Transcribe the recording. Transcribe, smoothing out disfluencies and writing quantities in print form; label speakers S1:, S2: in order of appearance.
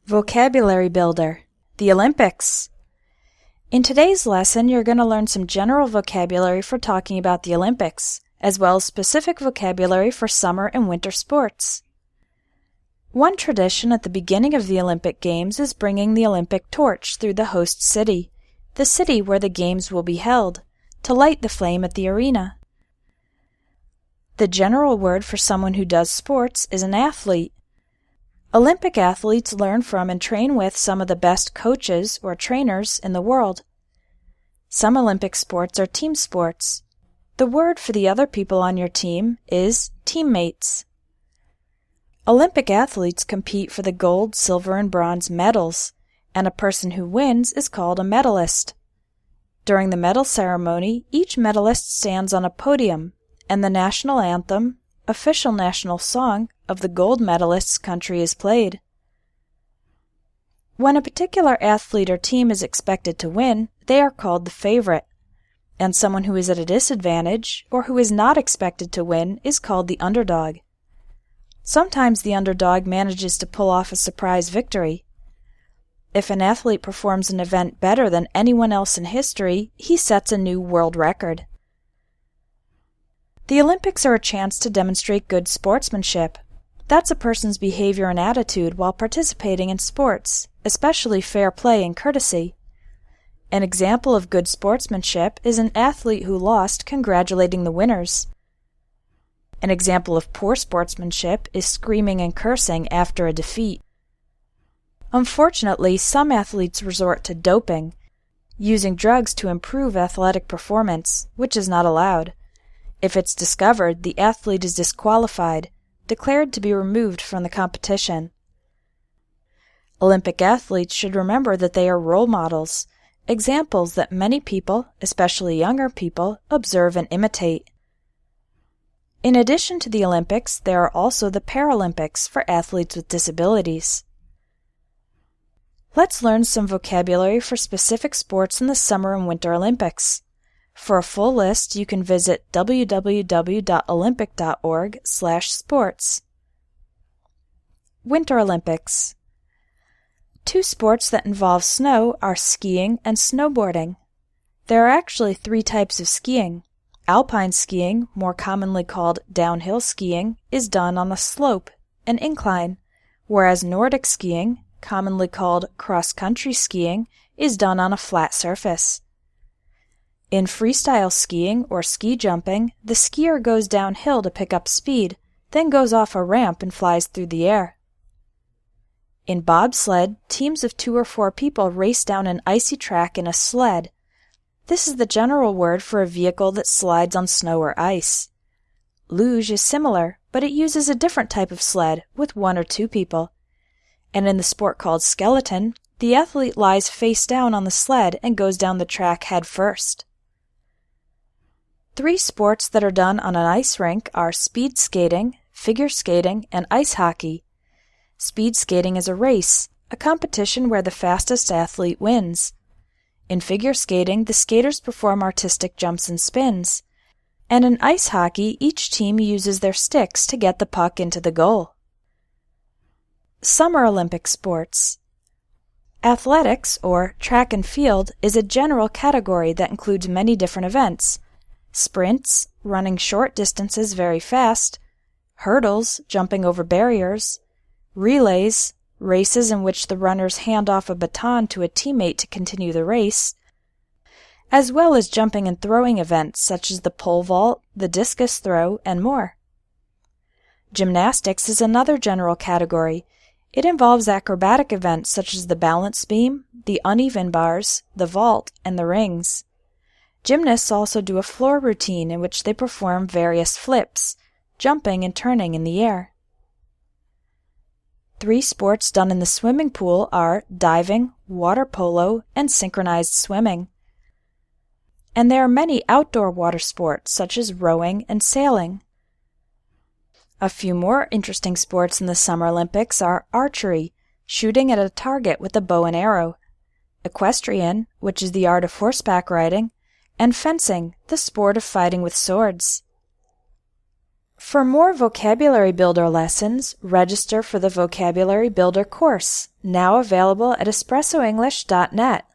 S1: Vocabulary Builder, the Olympics. In today's lesson, you're going to learn some general vocabulary for talking about the Olympics, as well as specific vocabulary for summer and winter sports. One tradition at the beginning of the Olympic Games is bringing the Olympic torch through the host city, the city where the Games will be held, to light the flame at the arena. The general word for someone who does sports is an athlete. Olympic athletes learn from and train with some of the best coaches or trainers in the world. Some Olympic sports are team sports. The word for the other people on your team is teammates. Olympic athletes compete for the gold, silver, and bronze medals, and a person who wins is called a medalist. During the medal ceremony, each medalist stands on a podium, and the national anthem, official national song, of the gold medalist's country is played. When a particular athlete or team is expected to win, they are called the favorite, and someone who is at a disadvantage or who is not expected to win is called the underdog. Sometimes the underdog manages to pull off a surprise victory. If an athlete performs an event better than anyone else in history, he sets a new world record. The Olympics are a chance to demonstrate good sportsmanship. That's a person's behavior and attitude while participating in sports, especially fair play and courtesy. An example of good sportsmanship is an athlete who lost congratulating the winners. An example of poor sportsmanship is screaming and cursing after a defeat. Unfortunately, some athletes resort to doping, using drugs to improve athletic performance, which is not allowed. If it's discovered, the athlete is disqualified, declared to be removed from the competition. Olympic athletes should remember that they are role models, examples that many people, especially younger people, observe and imitate. In addition to the Olympics, there are also the Paralympics for athletes with disabilities. Let's learn some vocabulary for specific sports in the Summer and Winter Olympics. For a full list, you can visit www.olympic.org/sports. Winter Olympics. Two sports that involve snow are skiing and snowboarding. There are actually three types of skiing. Alpine skiing, more commonly called downhill skiing, is done on a slope, an incline, whereas Nordic skiing, commonly called cross-country skiing, is done on a flat surface. In freestyle skiing or ski jumping, the skier goes downhill to pick up speed, then goes off a ramp and flies through the air. In bobsled, teams of 2 or 4 people race down an icy track in a sled. This is the general word for a vehicle that slides on snow or ice. Luge is similar, but it uses a different type of sled with 1 or 2 people. And in the sport called skeleton, the athlete lies face down on the sled and goes down the track head first. 3 sports that are done on an ice rink are speed skating, figure skating, and ice hockey. Speed skating is a race, a competition where the fastest athlete wins. In figure skating, the skaters perform artistic jumps and spins. And in ice hockey, each team uses their sticks to get the puck into the goal. Summer Olympic sports. Athletics, or track and field, is a general category that includes many different events. Sprints, running short distances very fast, hurdles, jumping over barriers, relays, races in which the runners hand off a baton to a teammate to continue the race, as well as jumping and throwing events such as the pole vault, the discus throw, and more. Gymnastics is another general category. It involves acrobatic events such as the balance beam, the uneven bars, the vault, and the rings. Gymnasts also do a floor routine in which they perform various flips, jumping and turning in the air. 3 sports done in the swimming pool are diving, water polo, and synchronized swimming. And there are many outdoor water sports such as rowing and sailing. A few more interesting sports in the Summer Olympics are archery, shooting at a target with a bow and arrow, equestrian, which is the art of horseback riding, and fencing, the sport of fighting with swords. For more Vocabulary Builder lessons, register for the Vocabulary Builder course, now available at espressoenglish.net.